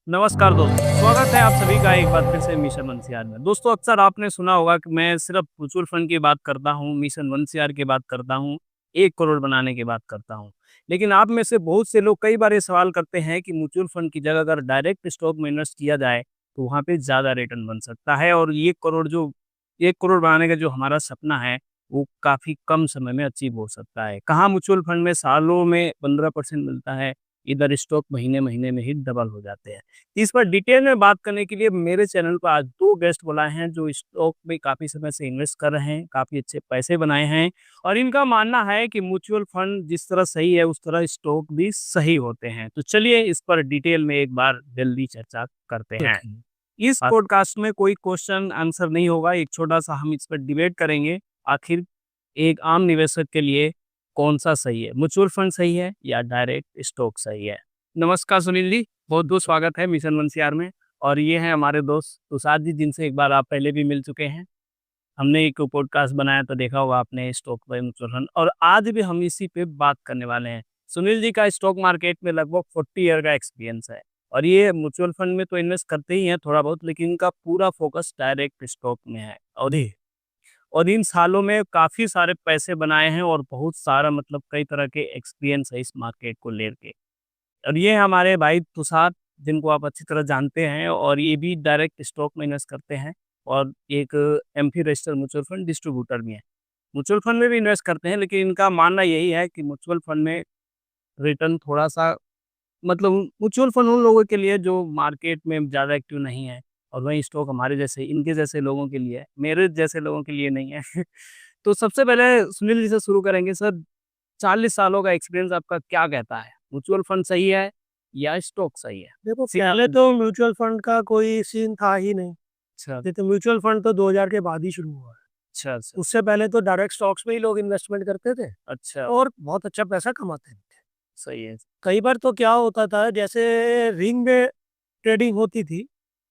नमस्कार दोस्तों, स्वागत है आप सभी का एक बार फिर से मिशन वंसियार में। दोस्तों अक्सर आपने सुना होगा कि मैं सिर्फ म्यूचुअल फंड की बात करता हूँ, मिशन वंसियार की बात करता हूँ, 1 करोड़ बनाने की बात करता हूँ। लेकिन आप में से बहुत से लोग कई बार ये सवाल करते हैं कि म्यूचुअल फंड की जगह अगर डायरेक्ट स्टॉक में इन्वेस्ट किया जाए, तो वहाँ पे ज़्यादा रिटर्न बन सकता है और ये करोड़ जो 1 करोड़ बनाने का जो हमारा सपना है, वो काफ़ी कम समय में अचीव हो सकता है। कहाँ म्यूचुअल फंड में सालों में 15% मिलता है, इधर स्टॉक महीने-महीने में ही डबल हो जाते हैं। इस पर डिटेल में बात करने के लिए मेरे चैनल पर आज 2 गेस्ट बुलाए हैं जो स्टॉक में काफ़ी समय से इन्वेस्ट कर रहे हैं, काफ़ी अच्छे पैसे बनाए हैं और इनका मानना है कि म्यूचुअल फंड जिस तरह सही है उस तरह स्टॉक भी सही होते हैं। तो चलिए इस पर डिटेल में एक बार जल्दी चर्चा करते हैं। इस पॉडकास्ट में कोई क्वेश्चन आंसर नहीं होगा, एक छोटा-सा हम इस पर डिबेट करेंगे। आखिर एक आम निवेशक के लिए कौन-सा सही है, म्यूचुअल फंड सही है या डायरेक्ट स्टॉक सही है? नमस्कार सुनील जी, बहुत-बहुत स्वागत है मिशन वंसियार में और ये हैं हमारे दोस्त तुषार जी जिनसे एक बार आप पहले भी मिल चुके हैं। हमने एक पॉडकास्ट बनाया तो देखा होगा आपने स्टॉक बाय म्यूचुअल फंड और आज भी हम इसी पे बात करने वाले हैं। सुनील जी का स्टॉक मार्केट में लगभग 40 ईयर का एक्सपीरियंस है और ये म्यूचुअल फंड में तो इन्वेस्ट करते ही हैं थोड़ा बहुत, लेकिन इनका पूरा फोकस डायरेक्ट स्टॉक में है और इन सालों में काफ़ी सारे पैसे बनाए हैं और बहुत सारा मतलब कई तरह के एक्सपीरियंस है इस मार्केट को लेके। और ये हमारे भाई तुषार जिनको आप अच्छी तरह जानते हैं और ये भी डायरेक्ट स्टॉक में इन्वेस्ट करते हैं और एक MP registered mutual fund distributor भी हैं। म्यूचुअल फंड में भी इन्वेस्ट करते हैं लेकिन इनका मानना यही है कि म्यूचुअल फंड में रिटर्न थोड़ा-सा मतलब म्यूचुअल फंड उन लोगों के लिए जो मार्केट में ज़्यादा एक्टिव नहीं है और वहीं स्टॉक हमारे जैसे इनके जैसे लोगों के लिए है, मेरे जैसे लोगों के लिए नहीं है। तो सबसे पहले सुनील जी से शुरू करेंगे सर, 40 सालों का एक्सपीरियंस आपका क्या कहता है? म्यूचुअल फंड सही है या स्टॉक सही है? देखो सी पहले तो म्यूचुअल फंड का कोई सीन था ही नहीं। अच्छा, नहीं तो म्यूचुअल फंड तो 2000 के बाद ही शुरू हुआ है। अच्छा। उससे पहले तो डायरेक्ट स्टॉक्स में ही लोग इन्वेस्टमेंट करते थे अच्छा, और बहुत अच्छा पैसा कमाते थे। सही है। कई बार तो क्या होता था जैसे रिंग में ट्रेडिंग होती थी,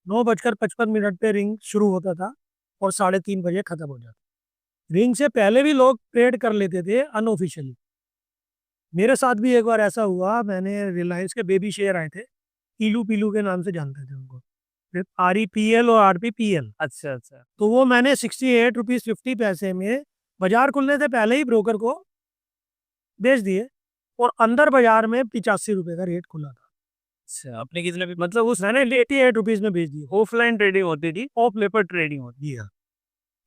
9:55 पे रिंग शुरू होता था और 3:30 बजे खत्म हो जाता। रिंग से पहले भी लोग ट्रेड कर लेते थे अनऑफिशियली। मेरे साथ भी एक बार ऐसा हुआ, मैंने रिलायंस के बेबी शेयर आए थे, पीलू पीलू के नाम से जानते थे उनको। फिर REPL और RPPL। अच्छा। तो वो मैंने 68 रुपीज़ 50 पैसे में बाजार खुलने से पहले ही ब्रोकर को बेच दिए और अंदर बाजार में 85 रुपए का रेट खुला था। अच्छा, आपने कितने भी मतलब उस मैंने 88 रुपीज़ में बेच दिए। ऑफलाइन ट्रेडिंग होती थी, ऑफ पेपर ट्रेडिंग होती जी हाँ,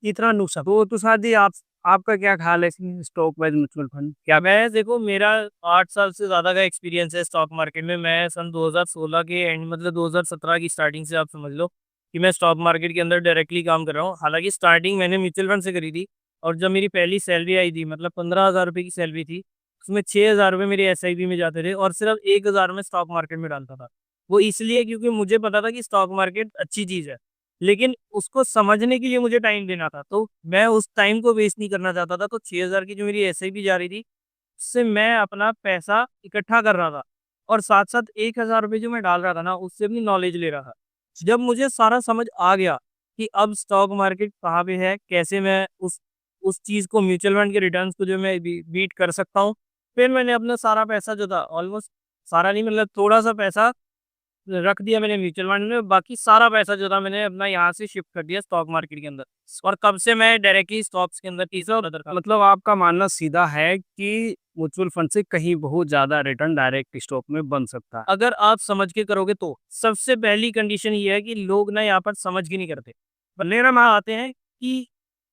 इतना नुकसान। तो तुषार जी आप आपका क्या ख़्याल है इसमें स्टॉक वाइज़ म्यूचुअल फंड? क्या मैं देखो मेरा 8 साल से ज़्यादा का एक्सपीरियंस है स्टॉक मार्केट में। मैं सन 2016 के एंड मतलब 2017 की स्टार्टिंग से आप समझ लो कि मैं स्टॉक मार्केट के अंदर डायरेक्टली काम कर रहा हूँ। हालाँकि स्टार्टिंग मैंने म्यूचुअल फंड से करी थी और जब मेरी पहली सैलरी आई थी मतलब 15,000 रुपए की सैलरी थी, उसमें 6,000 रुपए मेरे एसआईपी में जाते थे और सिर्फ 1,000 मैं स्टॉक मार्केट में डालता था। वो इसलिए क्योंकि मुझे पता था कि स्टॉक मार्केट अच्छी चीज़ है। लेकिन उसको समझने के लिए मुझे टाइम देना था, तो मैं उस टाइम को वेस्ट नहीं करना चाहता था, तो 6,000 की जो मेरी एसआईपी जा रही थी, उससे मैं अपना पैसा इकट्ठा कर रहा था और साथ-साथ 1,000 रुपए जो मैं डाल रहा था ना, उससे अपनी नॉलेज ले रहा था। जब मुझे सारा समझ आ गया कि अब स्टॉक मार्केट कहाँ पे है, कैसे मैं उस चीज़ को म्यूचुअल फंड के रिटर्न्स को जो मैं बीट कर सकता हूँ, फिर मैंने अपना सारा पैसा जो था ऑलमोस्ट सारा नहीं मतलब थोड़ा-सा पैसा रख दिया मैंने म्यूचुअल फंड में, बाकी सारा पैसा जो था मैंने अपना यहाँ से शिफ्ट कर दिया स्टॉक मार्केट के अंदर और कब से मैं डायरेक्टली स्टॉक्स के अंदर तीसरा ब्रदर का मतलब आपका मानना सीधा है कि म्यूचुअल फंड से कहीं बहुत ज़्यादा रिटर्न डायरेक्ट स्टॉक में बन सकता है। अगर आप समझ के करोगे तो सबसे पहली कंडीशन ये है कि लोग ना यहाँ पर समझ के नहीं करते। बनेरा में आते हैं कि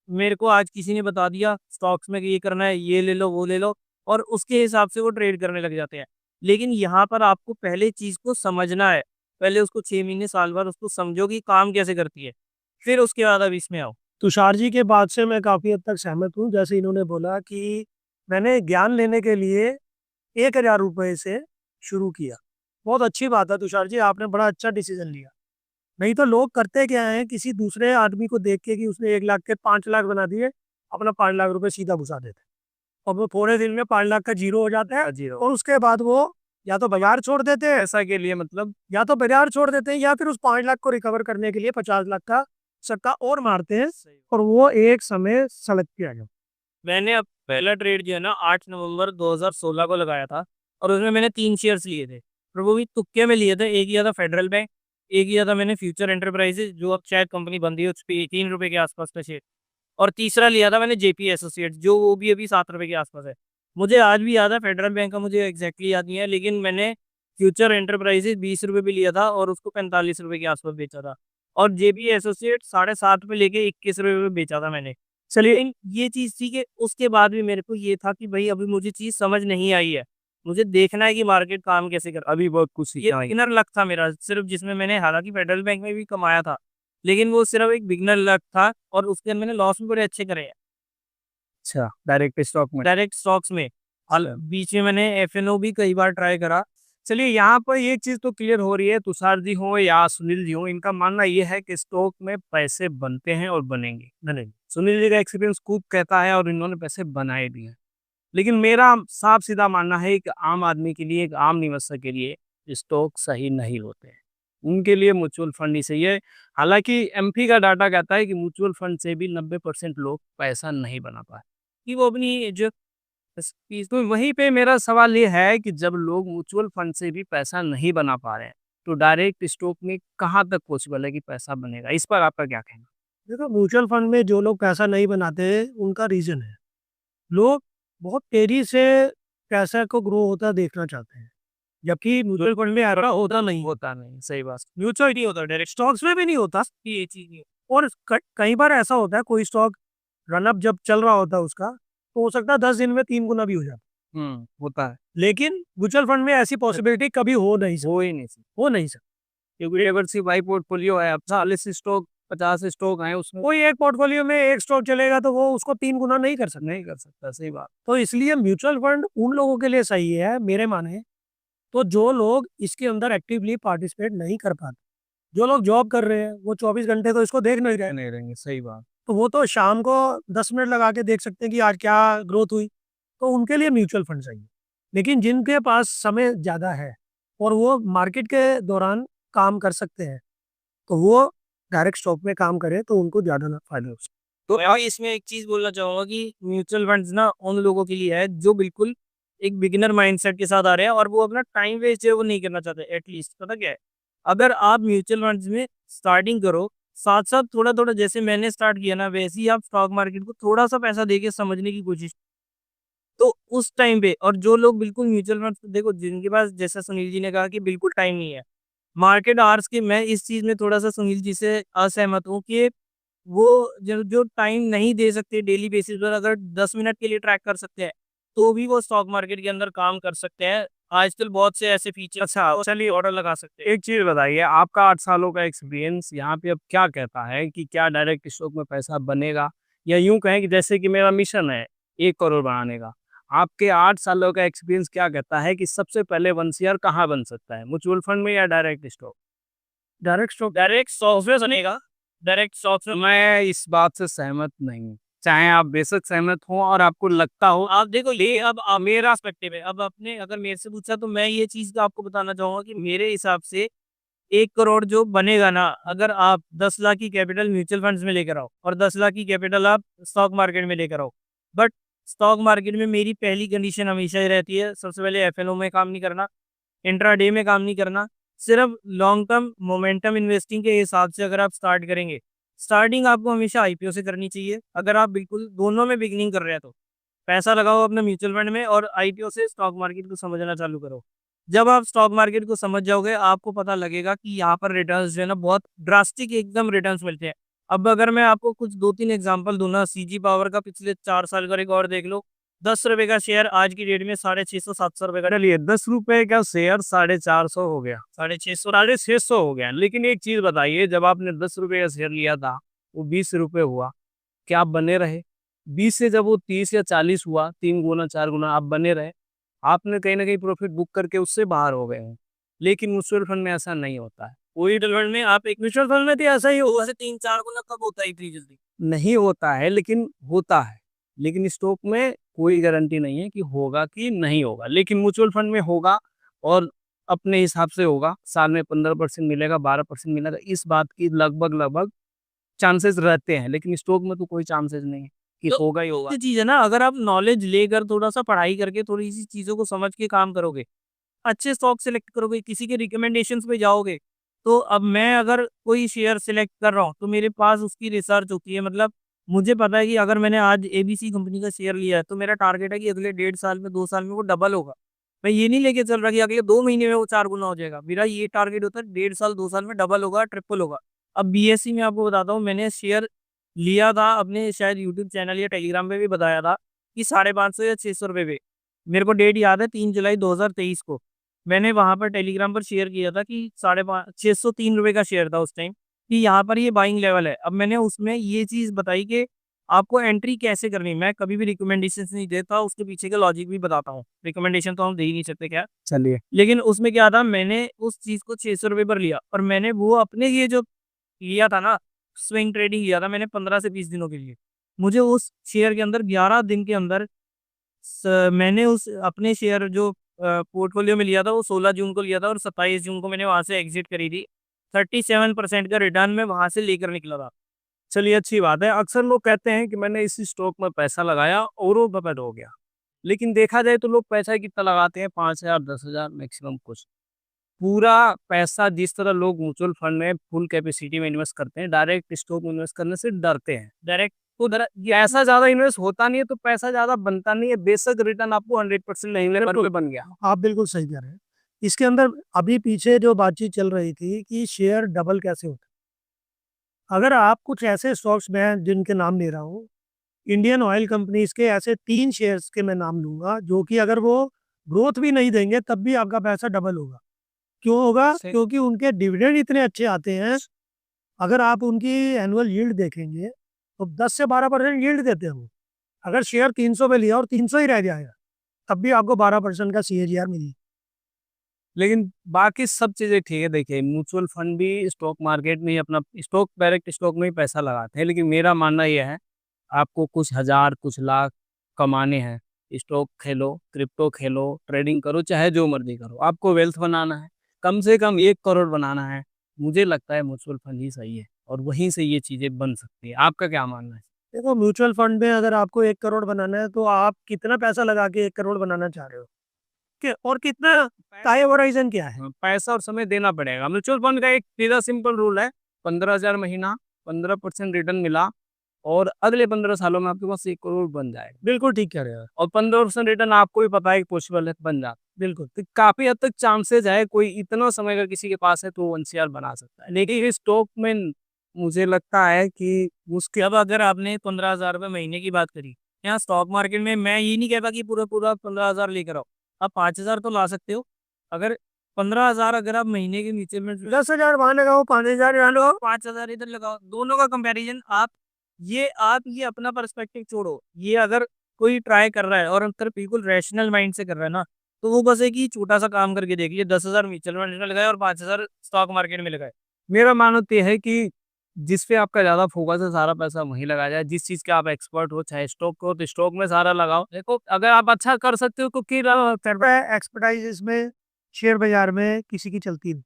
मेरे को आज किसी ने बता दिया स्टॉक्स में कि ये करना है, ये ले लो, वो ले लो और उसके हिसाब से वो ट्रेड करने लग जाते हैं। लेकिन यहाँ पर आपको पहले चीज़ को समझना है। पहले उसको 6 महीने, साल भर उसको समझो कि काम कैसे करती है। फिर उसके बाद अब इसमें आओ। तुषार जी के बात से मैं काफ़ी हद तक सहमत हूँ। जैसे इन्होंने बोला कि मैंने ज्ञान लेने के लिए 1,000 रुपए से शुरू किया। बहुत अच्छी बात है तुषार जी, आपने बड़ा अच्छा डिसीज़न लिया। नहीं तो लोग करते क्या हैं, किसी दूसरे आदमी को देख के कि उसने 1 लाख के 5 लाख बना दिए, अपना 5 लाख रुपए सीधा घुसा देते हैं। और वो थोड़े दिन में 5 लाख का ज़ीरो हो जाता है जी और उसके बाद वो या तो बाज़ार छोड़ देते हैं, पैसा के लिए मतलब या फिर उस 5 लाख को रिकवर करने के लिए 50 लाख का सट्टा और मारते हैं सही। और वो एक समय सड़क पे आ जाता है। मैंने अब पहला ट्रेड जो है ना 8 नवंबर 2016 को लगाया था और उसमें मैंने 3 शेयर्स लिए थे और वो भी तुक्के में लिए थे। एक लिया था फेडरल बैंक, एक लिया था मैंने फ्यूचर एंटरप्राइजेज, जो अब शायद कंपनी बंद है, उस पे 3 रुपए के आसपास का शेयर। और तीसरा लिया था मैंने जेपी एसोसिएट्स, जो वो भी अभी 7 रुपए के आसपास है। मुझे आज भी याद है, फेडरल बैंक का मुझे एग्जैक्टली याद नहीं है, लेकिन मैंने फ्यूचर एंटरप्राइजेज 20 रुपए पे लिया था और उसको 45 रुपए के आसपास बेचा था। और जेपी एसोसिएट 7.5 पे लेके 21 रुपए पे बेचा था मैंने। चलिए, ये चीज़ थी कि उसके बाद भी मेरे को ये था कि भाई अभी मुझे चीज़ समझ नहीं आई है। मुझे देखना है कि मार्केट काम कैसे कर, अभी बहुत कुछ ये सीखना है। बिगिनर लक था मेरा सिर्फ़, जिसमें मैंने हालाँकि फेडरल बैंक में भी कमाया था, लेकिन वो सिर्फ़ एक बिगिनर लक था और उसके अंदर मैंने लॉस भी बड़े अच्छे करे हैं, अच्छा, डायरेक्ट स्टॉक में। डायरेक्ट स्टॉक्स में। हाल अच्छा। बीच में मैंने एफएनओ भी कई बार ट्राई करा। चलिए, यहाँ पर ये चीज़ तो क्लियर हो रही है, तुषार जी हों या सुनील जी हों, इनका मानना ये है कि स्टॉक में पैसे बनते हैं और बनेंगे। नहीं, सुनील जी का एक्सपीरियंस खूब कहता है और इन्होंने पैसे बनाए भी हैं। लेकिन मेरा साफ-सीधा मानना है कि आम आदमी के लिए, एक आम निवेशक के लिए स्टॉक सही नहीं होते हैं। उनके लिए म्यूचुअल फंड ही सही है। हालाँकि एमपी का डाटा कहता है कि म्यूचुअल फंड से भी 90% लोग पैसा नहीं बना पाए। कि वो अपनी जो फीस। तो वहीं पे मेरा सवाल ये है कि जब लोग म्यूचुअल फंड से भी पैसा नहीं बना पा रहे हैं, तो डायरेक्ट स्टॉक में कहाँ तक पॉसिबल है कि पैसा बनेगा? इस पर आपका क्या कहना है? देखो, म्यूचुअल फंड में जो लोग पैसा नहीं बनाते, उनका रीज़न है। लोग बहुत तेज़ी से पैसा को ग्रो होता देखना चाहते हैं, जबकि म्यूचुअल फंड में ऐसा होता नहीं। होता नहीं, सही बात। म्यूचुअल नहीं होता, डायरेक्ट स्टॉक्स में भी नहीं होता। ये चीज़ नहीं और कई बार ऐसा होता है, कोई स्टॉक रन अप जब चल रहा होता है उसका, तो हो सकता है 10 दिन में 3 गुना भी हो जाए। होता है। लेकिन म्यूचुअल फंड में ऐसी पॉसिबिलिटी कभी हो ही नहीं सकता। हो नहीं सकती। क्योंकि डाइवर्सिफ़ाई पोर्टफोलियो है, अब 40 स्टॉक 50 स्टॉक हैं उसमें। कोई एक पोर्टफोलियो में एक स्टॉक चलेगा तो वो उसको 3 गुना नहीं कर सकता। नहीं कर सकता, सही बात। तो इसलिए म्यूचुअल फंड उन लोगों के लिए सही है मेरे माने, तो जो लोग इसके अंदर एक्टिवली पार्टिसिपेट नहीं कर पाते। जो लोग जॉब कर रहे हैं, वो 24 घंटे तो इसको देख नहीं रहे। नहीं रहेंगे, सही बात। तो वो तो शाम को 10 मिनट लगा के देख सकते हैं कि आज क्या ग्रोथ हुई, तो उनके लिए म्यूचुअल फंड चाहिए। लेकिन जिनके पास समय ज़्यादा है और वो मार्केट के दौरान काम कर सकते हैं, तो वो डायरेक्ट स्टॉक में काम करें तो उनको ज़्यादा ना फ़ायदा हो सकता तो मैं इसमें एक चीज़ बोलना चाहूँगा कि म्यूचुअल फंड्स ना उन लोगों के लिए है जो बिल्कुल एक बिगिनर माइंडसेट के साथ आ रहे हैं और वो अपना टाइम वेस्ट जो है वो नहीं करना चाहते। एटलीस्ट पता क्या है, अगर आप म्यूचुअल फंड्स में स्टार्टिंग करो, साथ-साथ थोड़ा-थोड़ा जैसे मैंने स्टार्ट किया ना, वैसे ही आप स्टॉक मार्केट को थोड़ा-सा पैसा देके समझने की कोशिश। तो उस टाइम पे और जो लोग बिल्कुल म्यूचुअल फंड्स देखो, जिनके पास जैसा सुनील जी ने कहा कि बिल्कुल टाइम नहीं है, मार्केट आवर्स के, मैं इस चीज़ में थोड़ा-सा सुनील जी से असहमत हूँ कि वो जो जो टाइम नहीं दे सकते डेली बेसिस पर, अगर 10 मिनट के लिए ट्रैक कर सकते हैं, तो भी वो स्टॉक मार्केट के अंदर काम कर सकते हैं। आजकल बहुत से ऐसे फीचर, अच्छा, चलिए ऑर्डर लगा सकते हैं। एक चीज़ बताइए, आपका 8 सालों का एक्सपीरियंस यहाँ पे अब क्या कहता है कि क्या डायरेक्ट स्टॉक में पैसा बनेगा? या यूँ कहें कि जैसे कि मेरा मिशन है 1 करोड़ बनाने का, आपके 8 सालों का एक्सपीरियंस क्या कहता है कि सबसे पहले 1 शेयर कहाँ बन सकता है? म्यूचुअल फंड में या डायरेक्ट स्टॉक? है। डायरेक्ट स्टॉक डायरेक्ट स्टॉक्स में बनेगा, डायरेक्ट स्टॉक्स में। मैं इस बात से सहमत नहीं हूँ। चाहे आप बेशक सहमत हों और आपको लगता हो। आप देखो, ये अब मेरा पर्सपेक्टिव है। अब आपने अगर मेरे से पूछा तो मैं ये चीज़ आपको बताना चाहूँगा कि मेरे हिसाब से 1 करोड़ जो बनेगा ना, अगर आप 10 लाख की कैपिटल म्यूचुअल फंड्स में लेकर आओ और 10 लाख की कैपिटल आप स्टॉक मार्केट में लेकर आओ। बट स्टॉक मार्केट में मेरी पहली कंडीशन हमेशा ही रहती है, सबसे पहले एफएनओ में काम नहीं करना, इंट्राडे में काम नहीं करना, सिर्फ लॉन्ग टर्म मोमेंटम इन्वेस्टिंग के हिसाब से अगर आप स्टार्ट करेंगे, स्टार्टिंग आपको हमेशा आईपीओ से करनी चाहिए। अगर आप बिल्कुल दोनों में बिगिनिंग कर रहे हैं तो पैसा लगाओ अपने म्यूचुअल फंड में और आईपीओ से स्टॉक मार्केट को समझना चालू करो। जब आप स्टॉक मार्केट को समझ जाओगे, आपको पता लगेगा कि यहाँ पर रिटर्न्स जो है ना, बहुत ड्रास्टिक एकदम रिटर्न्स मिलते हैं। अब अगर मैं आपको कुछ 2-3 एग्जांपल दूँ ना, सीजी पावर का पिछले 4 साल का रिकॉर्ड देख लो, 10 रुपए का शेयर आज की डेट में 650-700 रुपए का। चलिए, 10 रुपए का शेयर 450 हो गया, 650। 650 हो गया। लेकिन एक चीज़ बताइए, जब आपने 10 रुपए का शेयर लिया था, वो 20 रुपए हुआ, क्या आप बने रहे? 20 से जब वो 30 या 40 हुआ, 3 गुना 4 गुना आप बने रहे। आपने कहीं न कहीं प्रॉफ़िट बुक करके उससे बाहर हो गए हैं। लेकिन म्यूचुअल फंड में ऐसा नहीं होता है। कोई डलवन में आप एक म्यूचुअल फंड में तो ऐसा ही होगा, 3-4 गुना कब होता है इतनी जल्दी? नहीं होता है, लेकिन होता है। लेकिन स्टॉक में कोई गारंटी नहीं है कि होगा कि नहीं होगा। लेकिन म्यूचुअल फंड में होगा और अपने हिसाब से होगा। साल में 15% मिलेगा, 12% मिलेगा। इस बात की लगभग-लगभग चांसेस रहते हैं। लेकिन स्टॉक में तो कोई चांसेस नहीं है कि तो होगा ही होगा। ये चीज़ है ना, अगर आप नॉलेज लेकर थोड़ा-सा पढ़ाई करके थोड़ी-सी चीज़ों को समझ के काम करोगे, अच्छे स्टॉक सेलेक्ट करोगे, किसी के रिकमेंडेशंस पे जाओगे, तो अब मैं अगर कोई शेयर सिलेक्ट कर रहा हूँ तो मेरे पास उसकी रिसर्च होती है, मतलब मुझे पता है कि अगर मैंने आज एबीसी कंपनी का शेयर लिया है तो मेरा टारगेट है कि अगले 1.5 साल में 2 साल में वो डबल होगा। मैं ये नहीं लेके चल रहा कि अगले 2 महीने में वो 4 गुना हो जाएगा। मेरा ये टारगेट होता है 1.5 साल 2 साल में डबल होगा, ट्रिपल होगा। अब बीएससी में आपको बताता हूँ, मैंने शेयर लिया था अपने शायद यूट्यूब चैनल या टेलीग्राम पे भी बताया था कि 550 या 600 रुपये पे। मेरे को डेट याद है 3 जुलाई 2023 को मैंने वहां पर टेलीग्राम पर शेयर किया था कि 603 रुपये का शेयर था उस टाइम, कि यहाँ पर ये बाइंग लेवल है। अब मैंने उसमें ये चीज़ बताई कि आपको एंट्री कैसे करनी है। मैं कभी भी रिकमेंडेशन नहीं देता, उसके पीछे का लॉजिक भी बताता हूँ। रिकमेंडेशन तो हम दे ही नहीं सकते क्या, चलिए। लेकिन उसमें क्या था, मैंने उस चीज़ को 600 रुपये पर लिया और मैंने वो अपने ये जो लिया था ना, स्विंग ट्रेडिंग लिया था मैंने 15 से 20 दिनों के लिए। मुझे उस शेयर के अंदर 11 दिन के अंदर मैंने उस अपने शेयर जो पोर्टफोलियो में लिया था वो 16 जून को लिया था और 27 जून को मैंने वहां से एग्जिट करी थी। 37% का रिटर्न मैं वहां से लेकर निकला था। चलिए, अच्छी बात है। अक्सर लोग कहते हैं कि मैंने इस स्टॉक में पैसा लगाया और वो बर्बाद हो गया। लेकिन देखा जाए तो लोग पैसा कितना लगाते हैं, 5,000, 10,000 मैक्सिमम कुछ। पूरा पैसा जिस तरह लोग म्यूचुअल फंड में फुल कैपेसिटी में इन्वेस्ट करते हैं, डायरेक्ट स्टॉक में इन्वेस्ट करने से डरते हैं। डायरेक्ट तो ये ऐसा ज़्यादा इन्वेस्ट होता नहीं है तो पैसा ज़्यादा बनता नहीं है। बेशक रिटर्न आपको 100% नहीं मिले पर बन गया। आप बिल्कुल सही कह रहे हैं। इसके अंदर अभी पीछे जो बातचीत चल रही थी कि शेयर डबल कैसे होता है। अगर आप कुछ ऐसे स्टॉक्स, मैं जिनके नाम ले रहा हूँ, इंडियन ऑयल कंपनीज के ऐसे 3 शेयर्स के मैं नाम लूँगा जो कि अगर वो ग्रोथ भी नहीं देंगे तब भी आपका पैसा डबल होगा। क्यों होगा? क्योंकि उनके डिविडेंड इतने अच्छे आते हैं। अगर आप उनकी एनुअल यील्ड देखेंगे तो 10 से 12% यील्ड देते हैं वो। अगर शेयर 300 पे लिया और 300 ही रह जाएगा तब भी आपको 12% का सीएजीआर मिलेगी। लेकिन बाकी सब चीज़ें ठीक है। देखिए, म्यूचुअल फंड भी स्टॉक मार्केट में ही अपना स्टॉक, डायरेक्ट स्टॉक में ही पैसा लगाते हैं। लेकिन मेरा मानना यह है, आपको कुछ हज़ार, कुछ लाख कमाने हैं, स्टॉक खेलो, क्रिप्टो खेलो, ट्रेडिंग करो, चाहे जो मर्ज़ी करो। आपको वेल्थ बनाना है, कम से कम 1 करोड़ बनाना है, मुझे लगता है म्यूचुअल फंड ही सही है और वहीं से ये चीज़ें बन सकती है। आपका क्या मानना है? देखो, म्यूचुअल फंड में अगर आपको 1 करोड़ बनाना है तो आप कितना पैसा लगा के 1 करोड़ बनाना चाह रहे हो? और कितना टाइम होराइजन क्या है? पैसा और समय देना पड़ेगा। म्यूचुअल फंड का एक सीधा सिंपल रूल है, 15,000 महीना, 15% रिटर्न मिला और अगले 15 सालों में आपके पास 1 करोड़ बन जाएगा। बिल्कुल ठीक कह रहे हो। और 15% रिटर्न आपको भी पता है कि पॉसिबल है, बन जाता है। बिल्कुल। तो काफ़ी हद तक चांसेज़ है, कोई इतना समय अगर किसी के पास है तो वो एनसीआर बना सकता है। लेकिन स्टॉक में मुझे लगता है कि उसके अब अगर आपने 15,000 रुपये महीने की बात करी, यहाँ स्टॉक मार्केट में मैं ये नहीं कहता कि पूरा पूरा 15,000 लेकर आओ। आप 5,000 तो ला सकते हो। अगर 15,000 अगर आप महीने के नीचे में 10,000 वहाँ लगाओ, 5,000 यहाँ लगाओ। 5,000 इधर लगाओ, दोनों का कंपैरिजन आप ये अपना पर्सपेक्टिव छोड़ो। ये अगर कोई ट्राई कर रहा है और अंतर बिल्कुल रैशनल माइंड से कर रहा है ना, तो वो बस एक ही छोटा सा काम करके देखिए, 10,000 म्यूचुअल फंड में लगाए और 5,000 स्टॉक मार्केट में लगाए। मेरा मानना तो ये है कि जिस पे आपका ज़्यादा फोकस है, सारा पैसा वहीं लगाया जाए। जिस चीज़ के आप एक्सपर्ट हो, चाहे स्टॉक हो, तो स्टॉक में सारा लगाओ। देखो, अगर आप अच्छा कर सकते हो तो एक्सपर्टाइज इसमें शेयर बाजार में किसी की चलती नहीं,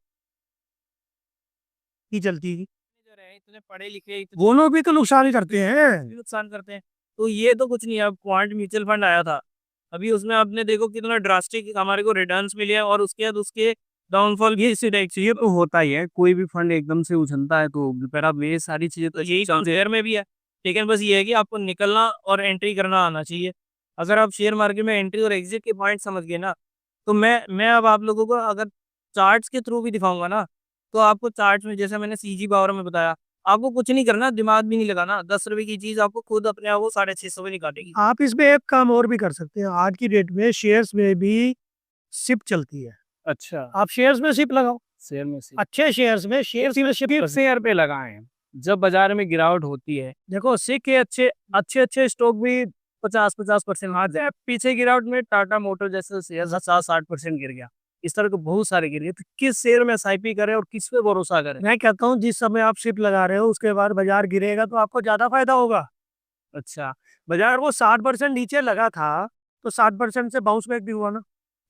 की चलती नहीं। जो रहे इतने पढ़े लिखे वो लोग भी तो नुकसान ही करते हैं। नुकसान करते हैं, तो ये तो कुछ नहीं है। अब क्वांट म्यूचुअल फंड आया था, अभी उसमें आपने देखो कितना ड्रास्टिक हमारे को रिटर्न्स मिले हैं और उसके बाद उसके डाउनफॉल भी इसी टाइप से। ये तो होता ही है, कोई भी फंड एकदम से उछलता है तो फिर आप ये सारी चीज़ें तो यही शेयर में भी है, लेकिन बस ये है कि आपको निकलना और एंट्री करना आना चाहिए। अगर आप शेयर मार्केट में एंट्री और एग्जिट के पॉइंट समझ गए ना, तो मैं अब आप लोगों को अगर चार्ट्स के थ्रू भी दिखाऊंगा ना, तो आपको चार्ट्स में जैसे मैंने सीजी पावर में बताया, आपको कुछ नहीं करना, दिमाग भी नहीं लगाना। 10 रुपए की चीज आपको खुद अपने आप वो 650 में निकालेगी। आप इसमें एक काम और भी कर सकते हैं। आज की डेट में शेयर्स में भी सिप चलती है। अच्छा, आप शेयर्स में सिप लगाओ। शेयर में से अच्छे शेयर्स में शेयर शेयर पे लगाएं। जब बाजार में गिरावट होती है, देखो सिक के अच्छे स्टॉक भी 50% आ जाए। पीछे गिरावट में टाटा मोटर जैसे शेयर 60% गिर गया, इस तरह के बहुत सारे गिर गए। तो किस शेयर में एसआईपी करें और किस पे भरोसा करें? मैं कहता हूँ जिस समय आप सिप लगा रहे हो उसके बाद बाजार गिरेगा तो आपको ज्यादा फायदा होगा। अच्छा, बाजार वो 60% नीचे लगा था तो 60% से बाउंस बैक भी हुआ ना।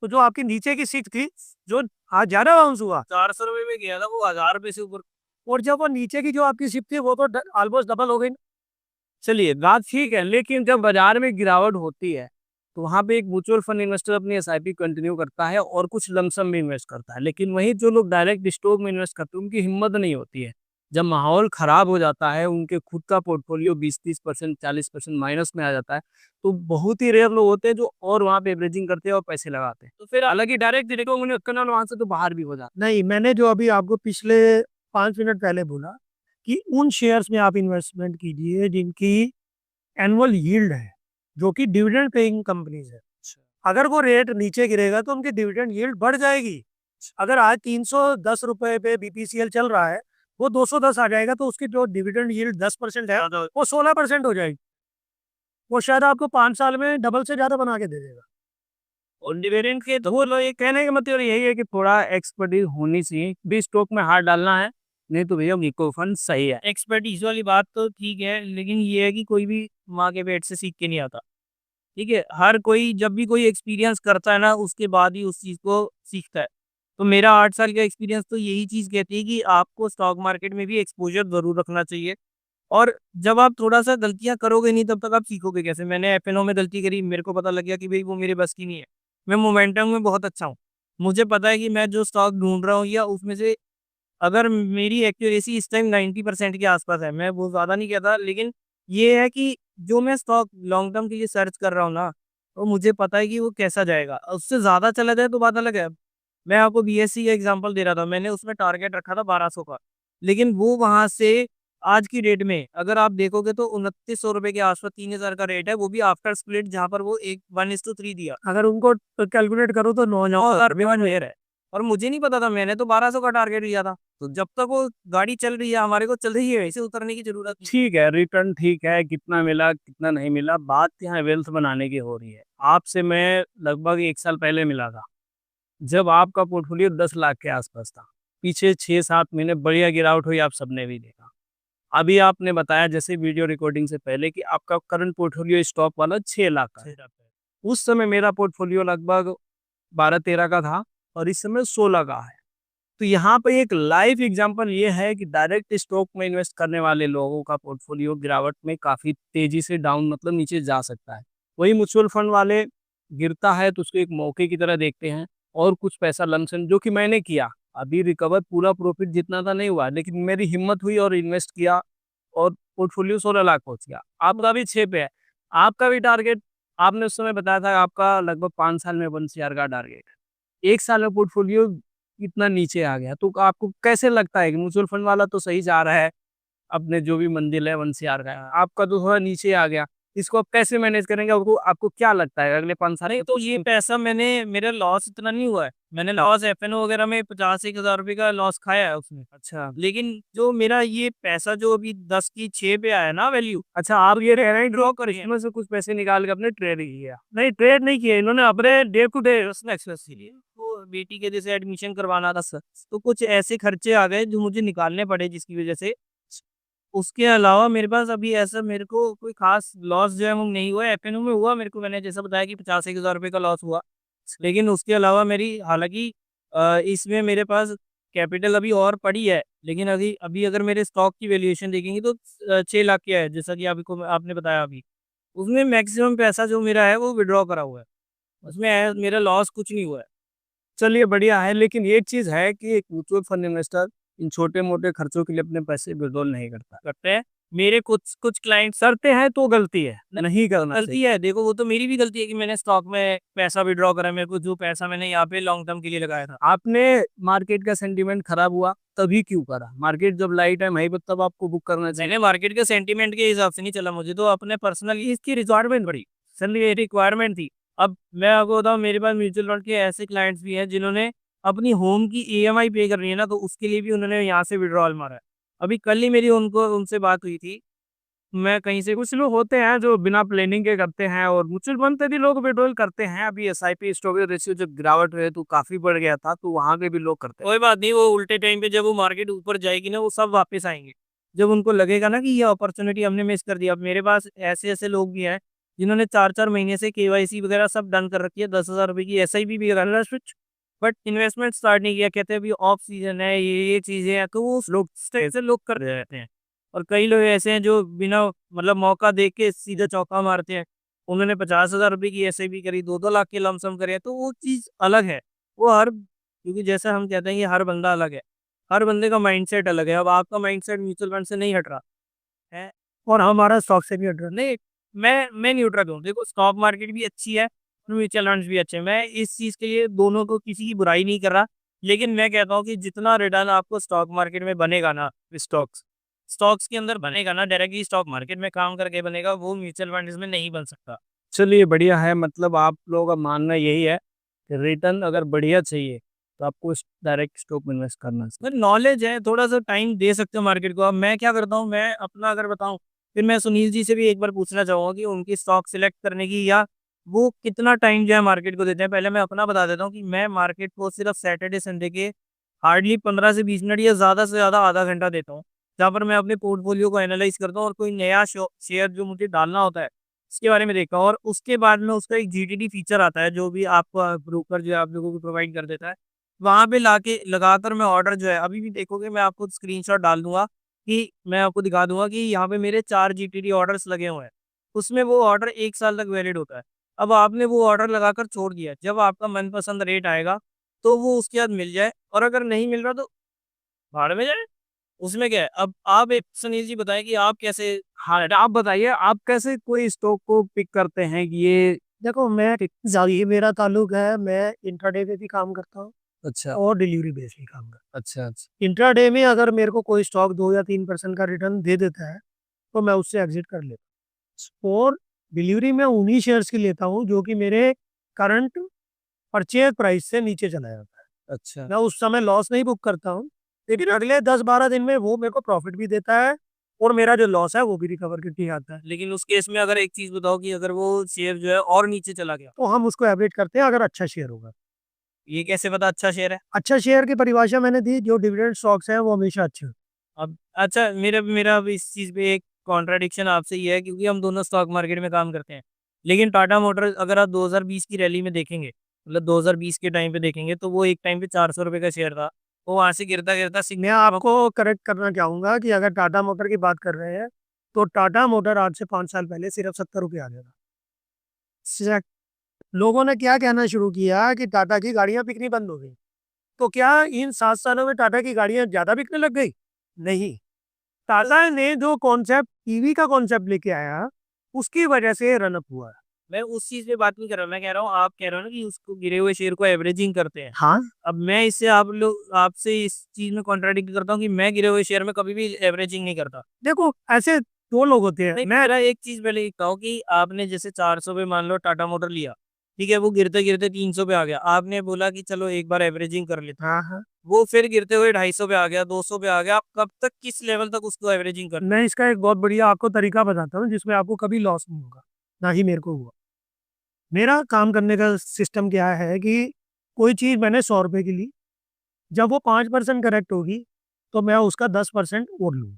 तो जो आपकी नीचे की सिप थी, जो आज ज्यादा बाउंस हुआ, 400 रुपए में गया था वो, 1000 रुपए से ऊपर। और जब वो नीचे की जो आपकी सिप थी वो तो ऑलमोस्ट डबल हो गई। चलिए बात ठीक है, लेकिन जब बाजार में गिरावट होती है तो वहाँ पे एक म्यूचुअल फंड इन्वेस्टर अपनी एसआईपी कंटिन्यू करता है और कुछ लमसम में इन्वेस्ट करता है। लेकिन वहीं जो लोग डायरेक्ट स्टॉक में इन्वेस्ट करते हैं, उनकी हिम्मत नहीं होती है। जब माहौल खराब हो जाता है, उनके खुद का पोर्टफोलियो 20-30%, 40% माइनस में आ जाता है, तो बहुत ही रेयर लोग होते हैं जो और वहाँ पे एवरेजिंग करते हैं और पैसे लगाते हैं। तो फिर हालाँकि डायरेक्ट देखो उन्हें वहाँ से तो बाहर भी हो जाता नहीं, मैंने जो अभी आपको पिछले 5 मिनट पहले बोला कि उन शेयर्स में आप इन्वेस्टमेंट कीजिए जिनकी एनुअल यील्ड है, जो कि डिविडेंड पेइंग कंपनीज़ है। अगर वो रेट नीचे गिरेगा तो उनकी डिविडेंड यील्ड बढ़ जाएगी। अगर आज 310 रुपए पे बीपीसीएल चल रहा है, वो 210 आ जाएगा तो उसकी जो डिविडेंड यील्ड 10% है, वो 16% हो जाएगी। वो शायद आपको 5 साल में डबल से ज़्यादा बना के दे देगा। और डिविडेंड के तो वो ये कहने का मतलब यही है कि थोड़ा एक्सपर्टीज होनी चाहिए, भी स्टॉक में हाथ डालना है, नहीं तो भैया म्यूचुअल फंड सही है। एक्सपर्टीज वाली बात तो ठीक है, लेकिन ये है कि कोई भी माँ के पेट से सीख के नहीं आता। ठीक है, हर कोई जब भी कोई एक्सपीरियंस करता है ना, उसके बाद ही उस चीज़ को सीखता है। तो मेरा 8 साल का एक्सपीरियंस तो यही चीज़ कहती है कि आपको स्टॉक मार्केट में भी एक्सपोज़र ज़रूर रखना चाहिए। और जब आप थोड़ा-सा गलतियाँ करोगे नहीं, तब तक आप सीखोगे कैसे? मैंने एफ-एन-ओ में गलती करी, मेरे को पता लग गया कि भई वो मेरे बस की नहीं है। मैं मोमेंटम में बहुत अच्छा हूँ। मुझे पता है कि मैं जो स्टॉक ढूँढ रहा हूँ या उसमें से अगर मेरी एक्यूरेसी इस टाइम 90% के आस-पास है, मैं बहुत ज़्यादा नहीं कहता, लेकिन ये है कि जो मैं स्टॉक लॉन्ग टर्म के लिए सर्च कर रहा हूँ ना, तो मुझे पता है कि वो कैसा जाएगा। उससे ज़्यादा चला जाए तो बात अलग है। मैं आपको बीएससी का एग्ज़ाम्पल दे रहा था, मैंने उसमें टारगेट रखा था 1200 का, लेकिन वो वहाँ से आज की डेट में अगर आप देखोगे तो ₹2900 के आस-पास 3000 का रेट है, वो भी आफ्टर स्प्लिट, जहाँ पर वो एक 1:3 दिया। अगर उनको कैलकुलेट करो तो 9,000 रुपए में शेयर है और मुझे नहीं पता था, मैंने तो 1200 का टारगेट लिया था। तो जब तक वो गाड़ी चल रही है, हमारे को चल रही है, वैसे उतरने की ज़रूरत नहीं। ठीक है, रिटर्न ठीक है, कितना मिला, कितना नहीं मिला, बात यहाँ वेल्थ बनाने की हो रही है। आपसे मैं लगभग 1 साल पहले मिला था, जब आपका पोर्टफोलियो 10 लाख के आसपास था। पीछे 6-7 महीने बढ़िया गिरावट हुई, आप सबने भी देखा। अभी आपने बताया जैसे वीडियो रिकॉर्डिंग से पहले कि आपका करंट पोर्टफोलियो स्टॉक वाला 6 लाख का है। उस समय मेरा पोर्टफोलियो लगभग 12-13 का था और इस समय 16 का है। तो यहाँ पे एक लाइव एग्जांपल ये है कि डायरेक्ट स्टॉक में इन्वेस्ट करने वाले लोगों का पोर्टफोलियो गिरावट में काफ़ी तेज़ी से डाउन मतलब नीचे जा सकता है। वही म्यूचुअल फंड वाले गिरता है तो उसको एक मौके की तरह देखते हैं और कुछ पैसा लमसम जो कि मैंने किया। अभी रिकवर पूरा प्रॉफिट जितना था नहीं हुआ, लेकिन मेरी हिम्मत हुई और इन्वेस्ट किया और पोर्टफोलियो 16 लाख पहुँच गया। आपका भी 6 पे है। आपका भी टारगेट आपने उस समय बताया था आपका लगभग 5 साल में 1 सीआर का टारगेट है। 1 साल में पोर्टफोलियो इतना नीचे आ गया, तो आपको कैसे लगता है कि म्यूचुअल फंड वाला तो सही जा रहा है, अपने जो भी मंजिल है 1 सीआर का है, आपका तो थोड़ा नीचे आ गया। इसको आप कैसे मैनेज करेंगे? आपको आपको क्या लगता है अगले 5 साल नहीं में तो कुछ ये पैसा मेरा लॉस इतना नहीं हुआ है। मैंने लॉस एफ-एन-ओ वगैरह में 50-1,000 रुपए का लॉस खाया है उसमें। अच्छा, लेकिन जो मेरा ये पैसा जो अभी 10 की 6 पे आया ना वैल्यू, अच्छा आप ये कह रहे हैं ड्रॉ कि करिए। इसमें से कुछ पैसे निकाल के अपने ट्रेड किया। नहीं, ट्रेड नहीं किए इन्होंने, अपने day to day personal expense के लिए। तो बेटी के जैसे एडमिशन करवाना था सर, तो कुछ ऐसे खर्चे आ गए जो मुझे निकालने पड़े, जिसकी वजह से उसके अलावा मेरे पास अभी ऐसा मेरे को कोई ख़ास लॉस जो है वो नहीं हुआ है। एफ-एन-ओ में हुआ मेरे को, मैंने जैसा बताया कि 50-1,000 रुपए का लॉस हुआ। लेकिन उसके अलावा मेरी हालाँकि इसमें मेरे पास कैपिटल अभी और पड़ी है, लेकिन अभी अभी अगर मेरे स्टॉक की वैल्यूएशन देखेंगे तो 6 लाख की है, जैसा कि आपको आपने बताया अभी। उसमें मैक्सिमम पैसा जो मेरा है वो विथड्रॉ करा हुआ है। उसमें मेरा लॉस कुछ नहीं हुआ है। चलिए बढ़िया है, लेकिन एक चीज़ है कि एक म्यूचुअल फंड इन्वेस्टर इन छोटे-मोटे खर्चों के लिए अपने पैसे विथड्रॉल नहीं करता। करते हैं, मेरे कुछ कुछ क्लाइंट्स करते हैं तो गलती है, नहीं करना गलती चाहिए। है, देखो वो तो मेरी भी गलती है कि मैंने स्टॉक में पैसा विथड्रॉ करा, मेरे को जो पैसा मैंने यहाँ पे लॉन्ग टर्म के लिए लगाया था। आपने मार्केट का सेंटीमेंट खराब हुआ, तभी क्यों करा? मार्केट जब लाइट है वहीं पे तब आपको बुक करना चाहिए। मैंने मार्केट के सेंटीमेंट के हिसाब से नहीं चला, मुझे तो अपने पर्सनल इसकी रिक्वायरमेंट पड़ी, सडनली रिक्वायरमेंट थी। अब मैं आपको बताऊँ, मेरे पास म्यूचुअल फंड के ऐसे क्लाइंट्स भी हैं जिन्होंने अपनी होम की ईएमआई पे करनी है ना, तो उसके लिए भी उन्होंने यहाँ से विथड्रॉल मारा है। अभी कल ही मेरी उनसे बात हुई थी, मैं कहीं से कुछ लोग होते हैं जो बिना प्लानिंग के करते हैं और म्यूचुअल फंड पे भी लोग विड्रॉल करते हैं। अभी एसआईपी स्टॉक रेशियो जब गिरावट हुई तो काफ़ी बढ़ गया था, तो वहाँ पे भी लोग करते हैं। कोई बात नहीं, वो उल्टे टाइम पे जब वो मार्केट ऊपर जाएगी ना, वो सब वापस आएँगे। जब उनको लगेगा ना कि ये अपॉर्च्युनिटी हमने मिस कर दिया। अब मेरे पास ऐसे-ऐसे लोग भी हैं, जिन्होंने 4-4 महीने से केवाईसी वगैरह सब डन कर रखी है, 10,000 रुपए की एसआईपी भी कर रहा है, बट इन्वेस्टमेंट स्टार्ट नहीं किया। कहते हैं अभी ऑफ सीजन है, ये चीज़ें हैं, तो वो लोग ऐसे लोग कर रहे रहते हैं। और कई लोग ऐसे हैं जो बिना मतलब मौका देख के सीधा चौका मारते हैं। उन्होंने 50,000 रुपये की एसआईपी करी, 2-2 लाख के लमसम करे, तो वो चीज़ अलग है। वो हर क्योंकि जैसा हम कहते हैं कि हर बंदा अलग है, हर बंदे का माइंडसेट अलग है। अब आपका माइंडसेट म्यूचुअल फंड से नहीं हट रहा है, और हमारा स्टॉक से भी हट रहा है। नहीं, मैं न्यूट्रल हूँ। देखो स्टॉक मार्केट भी अच्छी है और म्यूचुअल फंड्स भी अच्छे हैं। मैं इस चीज़ के लिए दोनों को किसी की बुराई नहीं कर रहा, लेकिन मैं कहता हूँ कि जितना रिटर्न आपको स्टॉक मार्केट में बनेगा ना, स्टॉक्स स्टॉक्स के अंदर बनेगा ना, डायरेक्टली स्टॉक मार्केट में काम करके बनेगा, वो म्यूचुअल फंड्स में नहीं बन सकता। चलिए बढ़िया है, मतलब आप लोगों का मानना यही है कि रिटर्न अगर बढ़िया चाहिए तो आपको डायरेक्ट स्टॉक में इन्वेस्ट करना चाहिए। अगर नॉलेज है, थोड़ा-सा टाइम दे सकते हो मार्केट को। अब मैं क्या करता हूँ, मैं अपना अगर बताऊँ, फिर मैं सुनील जी से भी एक बार पूछना चाहूँगा कि उनकी स्टॉक सिलेक्ट करने की या वो कितना टाइम जो है मार्केट को देते हैं। पहले मैं अपना बता देता हूँ कि मैं मार्केट को सिर्फ सैटरडे, संडे के हार्डली 15 से 20 मिनट या ज़्यादा से ज़्यादा आधा घंटा देता हूँ, जहाँ पर मैं अपने पोर्टफोलियो को एनालाइज़ करता हूँ और कोई नया शेयर जो मुझे डालना होता है, उसके बारे में देखता हूँ। और उसके बाद में उसका एक जीटीडी फीचर आता है, जो भी आपका ब्रोकर जो है आप लोगों को प्रोवाइड कर देता है। वहाँ पे लाके लगाकर मैं ऑर्डर जो है, अभी भी देखोगे मैं आपको स्क्रीनशॉट डाल दूँगा कि मैं आपको दिखा दूँगा कि यहाँ पे मेरे 4 जीटीडी ऑर्डर्स लगे हुए हैं। उसमें वो ऑर्डर 1 साल तक वैलिड होता है। अब आपने वो ऑर्डर लगाकर छोड़ दिया, जब आपका मनपसंद रेट आएगा, तो वो उसके बाद मिल जाए, और अगर नहीं मिल रहा तो भाड़ में जाए, उसमें क्या है? अब आप एक सुनील जी बताएँ कि आप कैसे। हाँ, आप बताइए आप कैसे कोई स्टॉक को पिक करते हैं कि ये देखो मैं ये मेरा ताल्लुक है, मैं इंट्राडे पे भी काम करता हूँ अच्छा, और डिलीवरी बेस भी काम करता अच्छा, अच्छा। हूँ। इंट्राडे में अगर मेरे को कोई स्टॉक 2 या 3% का रिटर्न दे देता है, तो मैं उससे एग्ज़िट कर लेता हूँ। और डिलीवरी में उन्हीं शेयर्स की लेता हूँ जो कि मेरे करंट परचेज़ प्राइस से नीचे चला जाता है। अच्छा। मैं उस समय लॉस नहीं बुक करता हूँ, लेकिन अगले 10-12 दिन में वो मेरे को प्रॉफ़िट भी देता है और मेरा जो लॉस है वो भी रिकवर करके आता है। लेकिन उस केस में अगर एक चीज़ बताओ कि अगर वो शेयर जो है और नीचे चला गया, तो हम उसको एवरेज करते हैं अगर अच्छा शेयर होगा। ये कैसे पता अच्छा शेयर है? अच्छा शेयर की परिभाषा मैंने दी, जो डिविडेंड स्टॉक्स हैं वो हमेशा अच्छे होते अब अच्छा, मेरा मेरा अब इस चीज़ पे एक कॉन्ट्रडिक्शन आपसे ये है, क्योंकि हम दोनों स्टॉक मार्केट में काम करते हैं। लेकिन टाटा मोटर्स अगर आप 2020 की रैली में देखेंगे, मतलब 2020 के टाइम पे देखेंगे, तो वो एक टाइम पे ₹400 का शेयर था। वो वहाँ से गिरता-गिरता हैं। मैं आपको करेक्ट करना चाहूँगा कि अगर टाटा मोटर की बात कर रहे हैं, तो टाटा मोटर आज से 5 साल पहले सिर्फ ₹70 आ था। सेक लोगों ने क्या कहना शुरू किया कि टाटा की गाड़ियाँ बिकनी बंद हो गई। तो क्या इन 7 सालों में टाटा की गाड़ियाँ ज़्यादा बिकने लग गई? नहीं। टाटा ने जो कॉन्सेप्ट ईवी का कॉन्सेप्ट लेके आया, उसकी वजह से रन अप हुआ है। मैं उस चीज़ पे बात नहीं कर रहा, मैं कह रहा हूँ, आप कह रहे हो ना कि उसको गिरे हुए शेयर को एवरेजिंग करते हैं। हाँ। अब मैं इससे आपसे इस चीज़ में कॉन्ट्राडिक्ट करता हूँ कि मैं गिरे हुए शेयर में कभी भी एवरेजिंग नहीं करता। देखो ऐसे 2 लोग होते हैं। नहीं, मैं मेरा एक चीज़ पहले ये बताओ कि आपने जैसे 400 पे मान लो टाटा मोटर लिया, ठीक है? वो गिरते-गिरते 300 पे आ गया। आपने बोला कि चलो एक बार एवरेजिंग कर लेते हैं। हाँ, हाँ। वो फिर गिरते हुए 250 पे आ गया, 200 पे आ गया। आप कब तक किस लेवल तक उसको एवरेजिंग कर। मैं इसका एक बहुत बढ़िया आपको तरीका बताता हूँ जिसमें आपको कभी लॉस नहीं होगा, ना ही मेरे को हुआ। मेरा काम करने का सिस्टम क्या है कि कोई चीज़ मैंने ₹100 की ली, जब वो 5% करेक्ट होगी, तो मैं उसका 10% और लूँगा।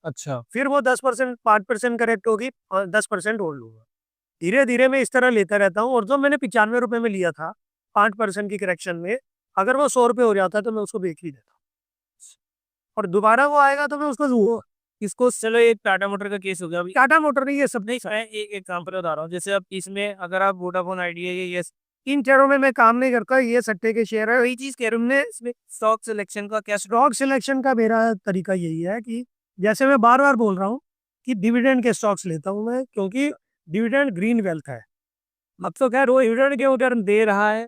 अच्छा। फिर वो 10% 5% करेक्ट होगी 10% और लूँगा। धीरे-धीरे मैं इस तरह लेता रहता हूँ और जो मैंने ₹95 में लिया था, 5% की करेक्शन में, अगर वो ₹100 हो जाता है तो मैं उसको बेच ही देता हूँ। और दोबारा वो आएगा तो मैं उसको वो इसको चलो एक टाटा मोटर का केस हो गया। अभी टाटा मोटर नहीं, ये सब नहीं, मैं एक एग्ज़ाम्पल बता रहा हूँ। जैसे अब इसमें अगर आप वोडाफ़ोन आइडिया या येस, इन शेयरों में मैं काम नहीं करता, ये सट्टे के शेयर है। वही चीज़ कह रहा हूँ मैं, इसमें स्टॉक सिलेक्शन का क्या। स्टॉक सिलेक्शन का मेरा तरीका यही है कि जैसे मैं बार-बार बोल रहा हूँ कि डिविडेंड के स्टॉक्स लेता हूँ मैं, क्योंकि डिविडेंड ग्रीन वेल्थ है। अब तो खैर वो डिविडेंड के ऊपर दे रहा है,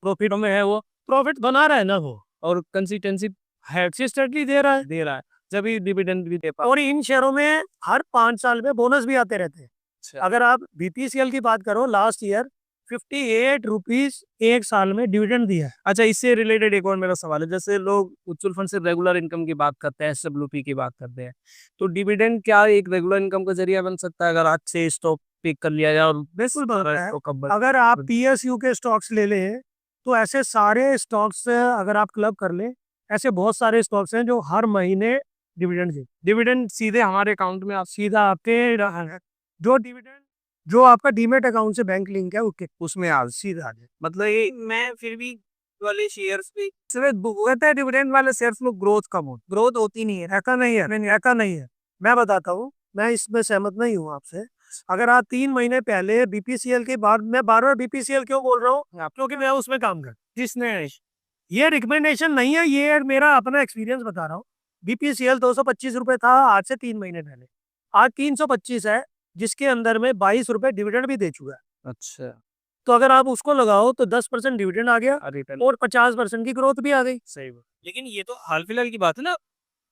प्रॉफिट में है वो, प्रॉफिट बना रहा है ना वो, और कंसिस्टेंसी कंसिस्टेंटली दे रहा है। जब भी डिविडेंड भी दे पा। और इन शेयरों में हर 5 साल में बोनस भी आते रहते हैं। अच्छा। अगर आप बीपीसीएल की बात करो, लास्ट ईयर ₹58 एक साल में डिविडेंड दिया है। अच्छा, इससे रिलेटेड एक और मेरा सवाल है, जैसे लोग म्यूचुअल फंड से रेगुलर इनकम की बात करते हैं, एसडब्ल्यूपी की बात करते हैं, तो डिविडेंड क्या एक रेगुलर इनकम का जरिया बन सकता है अगर आज से स्टॉक पिक कर लिया जाए और बिल्कुल बनता है। तो कब अगर आप पीएसयू के स्टॉक्स ले लें, तो ऐसे सारे स्टॉक्स अगर आप क्लब कर लें, ऐसे बहुत सारे स्टॉक्स हैं जो हर महीने डिविडेंड देते हैं। डिविडेंड सीधे हमारे अकाउंट में सीधा आपके जो डिविडेंड जो आपका डीमैट अकाउंट से बैंक लिंक है, उसके उसमें आ सीधा आ जाए। मतलब ये मैं फिर भी वाले शेयर्स पे सिर्फ कहते हैं डिविडेंड वाले शेयर्स में ग्रोथ कम होती ग्रोथ होती नहीं है। है। ऐसा नहीं है, नहीं, ऐसा नहीं है। मैं बताता हूँ, मैं इसमें सहमत नहीं हूँ आपसे। अगर आप 3 महीने पहले बीपीसीएल के बाद, मैं बार-बार बीपीसीएल क्यों बोल रहा हूँ? क्योंकि मैं उसमें काम कर जिसने ये रिकमेंडेशन नहीं है, ये मेरा अपना एक्सपीरियंस बता रहा हूँ। बीपीसीएल ₹225 था आज से 3 महीने पहले। आज 325 है, जिसके अंदर में ₹22 डिविडेंड भी दे चुका है। अच्छा तो अगर आप उसको लगाओ तो 10% डिविडेंड आ गया रिटर्न और 50% की ग्रोथ भी आ गई। सही बात। लेकिन ये तो हाल फिलहाल की बात है ना।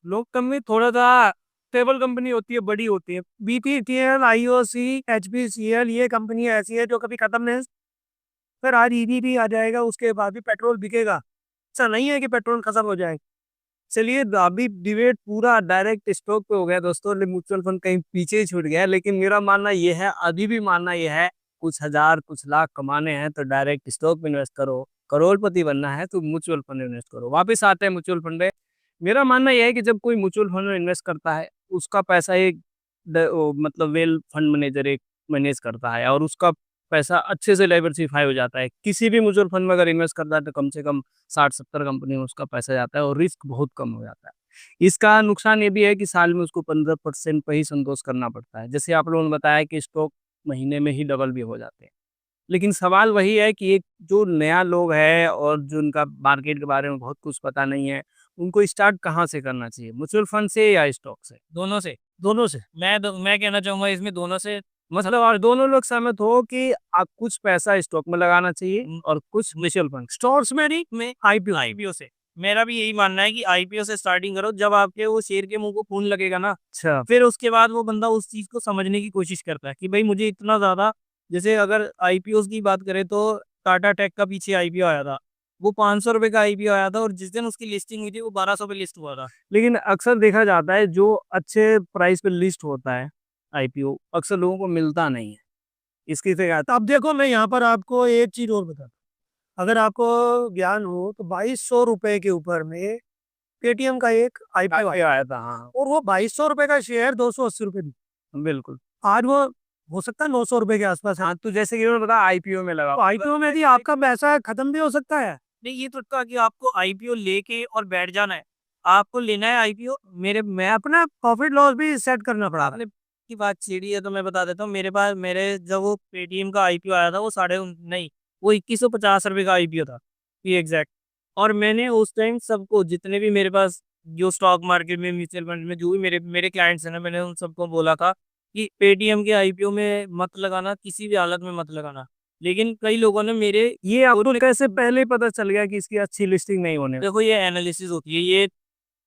लोग कम में थोड़ा सा स्टेबल कंपनी होती है, बड़ी होती है। बीपीटीएल, आईओसी, एचपीसीएल ये कंपनी ऐसी है जो कभी खत्म नहीं। फिर आज ईवी भी आ जाएगा, उसके बाद भी पेट्रोल बिकेगा। ऐसा नहीं है कि पेट्रोल खत्म हो जाएगा। चलिए अभी डिबेट पूरा डायरेक्ट स्टॉक पे हो गया दोस्तों, म्यूचुअल फंड कहीं पीछे ही छूट गया है। लेकिन मेरा मानना ये है, अभी भी मानना ये है, कुछ हजार कुछ लाख कमाने हैं तो डायरेक्ट स्टॉक में इन्वेस्ट करो, करोड़पति बनना है तो म्यूचुअल फंड में इन्वेस्ट करो। वापस आते हैं म्यूचुअल फंड में। मेरा मानना यह है कि जब कोई म्यूचुअल फंड में इन्वेस्ट करता है, उसका पैसा एक मतलब वेल फंड मैनेजर एक मैनेज करता है और उसका पैसा अच्छे से डाइवर्सिफाई हो जाता है। किसी भी म्यूचुअल फंड में अगर इन्वेस्ट करता है तो कम से कम 60-70 कंपनी में उसका पैसा जाता है और रिस्क बहुत कम हो जाता है। इसका नुकसान ये भी है कि साल में उसको 15% पर ही संतोष करना पड़ता है। जैसे आप लोगों ने बताया कि स्टॉक महीने में ही डबल भी हो जाते हैं। लेकिन सवाल वही है कि एक जो नया लोग है और जो उनका मार्केट के बारे में बहुत कुछ पता नहीं है, उनको स्टार्ट कहाँ से करना चाहिए? म्यूचुअल फंड से या स्टॉक से? दोनों से। दोनों से। मैं कहना चाहूँगा इसमें दोनों से। मतलब और दोनों लोग सहमत हो कि आप कुछ पैसा स्टॉक में लगाना चाहिए हुँ। और कुछ म्यूचुअल फंड। स्टोर्स में नहीं, में आईपीओ। आईपीओ से। मेरा भी यही मानना है कि आईपीओ से स्टार्टिंग करो, जब आपके वो शेर के मुँह को खून लगेगा ना, अच्छा, फिर उसके बाद वो बंदा उस चीज़ को समझने की कोशिश करता है कि भाई मुझे इतना ज़्यादा। जैसे अगर आईपीओज़ की बात करें तो टाटा टेक का पीछे आईपीओ आया था। वो ₹500 का आईपीओ आया था और जिस दिन उसकी लिस्टिंग हुई थी वो 1200 पे लिस्ट हुआ था। लेकिन अक्सर देखा जाता है जो अच्छे प्राइस पे लिस्ट होता है आईपीओ, अक्सर लोगों को मिलता नहीं है। इसकी तो क्या अब देखो, मैं यहाँ पर आपको एक चीज और बताता हूँ। अगर आपको ज्ञान हो तो ₹2200 के ऊपर में पेटीएम का एक आईपीओ आया आया था? हाँ, और वो ₹2200 का शेयर ₹280 में। बिल्कुल। आज वो हो सकता है ₹900 के आसपास है। हाँ, तो जैसे कि उन्होंने बताया आईपीओ में लगा। तो आईपीओ में भी आपका पैसा खत्म भी हो सकता है। नहीं, ये तो कहा कि आपको आईपीओ लेके और बैठ जाना है। आपको लेना है आईपीओ। मैं अपना प्रॉफिट लॉस भी सेट करना पड़ा। आपने की बात छेड़ी है तो मैं बता देता हूँ। मेरे पास मेरे जब वो पेटीएम का आईपीओ आया था वो नहीं, वो ₹2150 का आईपीओ था, बी एग्ज़ैक्ट। और मैंने उस टाइम सबको, जितने भी मेरे पास जो स्टॉक मार्केट में, म्यूचुअल फंड में जो भी मेरे मेरे क्लाइंट्स हैं ना, मैंने उन सबको बोला था कि पेटीएम के आईपीओ में मत लगाना, किसी भी हालत में मत लगाना। लेकिन कई लोगों ने मेरे ये आपको कैसे पहले ही पता चल गया कि इसकी अच्छी लिस्टिंग नहीं होने? देखो ये एनालिसिस होती है, ये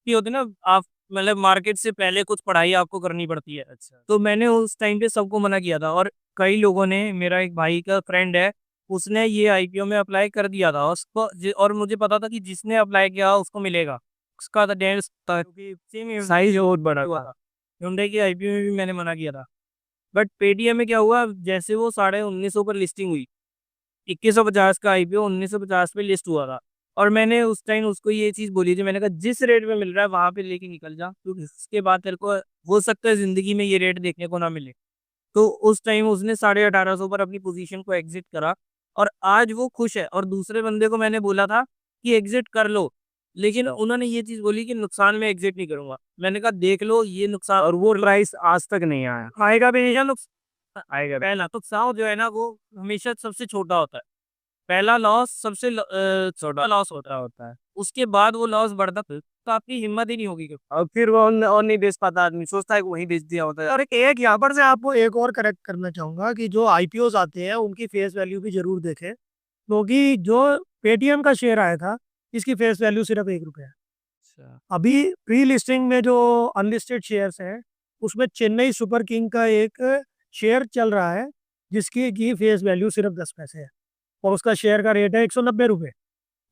होती है ना, आप मतलब मार्केट से पहले कुछ पढ़ाई आपको करनी पड़ती है। अच्छा। तो मैंने उस टाइम पे सबको मना किया था और कई लोगों ने, मेरा एक भाई का फ्रेंड है, उसने ये आईपीओ में अप्लाई कर दिया था। उसको और मुझे पता था कि जिसने अप्लाई किया उसको मिलेगा। उसका था डेढ़ था क्योंकि सेम साइज बहुत बड़ा हुआ था। था। hyundai की आईपीओ में भी मैंने मना किया था। बट पेटीएम में क्या हुआ, जैसे वो 1950 पर लिस्टिंग हुई, 2150 का आईपीओ 1950 पे लिस्ट हुआ था। और मैंने उस टाइम उसको ये चीज़ बोली थी, मैंने कहा जिस रेट में मिल रहा है वहाँ पे लेके निकल जा, क्योंकि इसके बाद तेरे को हो सकता है ज़िंदगी में ये रेट देखने को ना मिले। तो उस टाइम उसने 1850 पर अपनी पोज़ीशन को एग्ज़िट करा और आज वो खुश है। और दूसरे बंदे को मैंने बोला था कि एग्ज़िट कर लो, लेकिन उन्होंने ये चीज़ बोली कि नुकसान में एग्ज़िट नहीं करूँगा। मैंने कहा देख लो ये नुकसान, और वो प्राइस आज तक नहीं आया। आएगा भी नहीं या आएगा भी। पहला नुकसान जो है ना वो हमेशा सबसे छोटा होता है। पहला लॉस सबसे छोटा लॉस होता है। उसके बाद वो लॉस बढ़ता तो आपकी हिम्मत ही नहीं होगी क्यों। और फिर वो और नहीं बेच पाता आदमी, सोचता है कि वहीं बेच दिया होता है। और एक यहाँ पर से आपको एक और करेक्ट करना चाहूंगा कि जो आईपीओस आते हैं उनकी फेस वैल्यू भी जरूर देखें, क्योंकि जो पेटीएम का शेयर आया था इसकी फेस वैल्यू सिर्फ ₹1 है। अच्छा। अभी प्री लिस्टिंग में जो अनलिस्टेड शेयर्स हैं उसमें चेन्नई सुपर किंग का एक शेयर चल रहा है जिसकी की फेस वैल्यू सिर्फ 10 पैसे है और उसका शेयर का रेट है ₹190।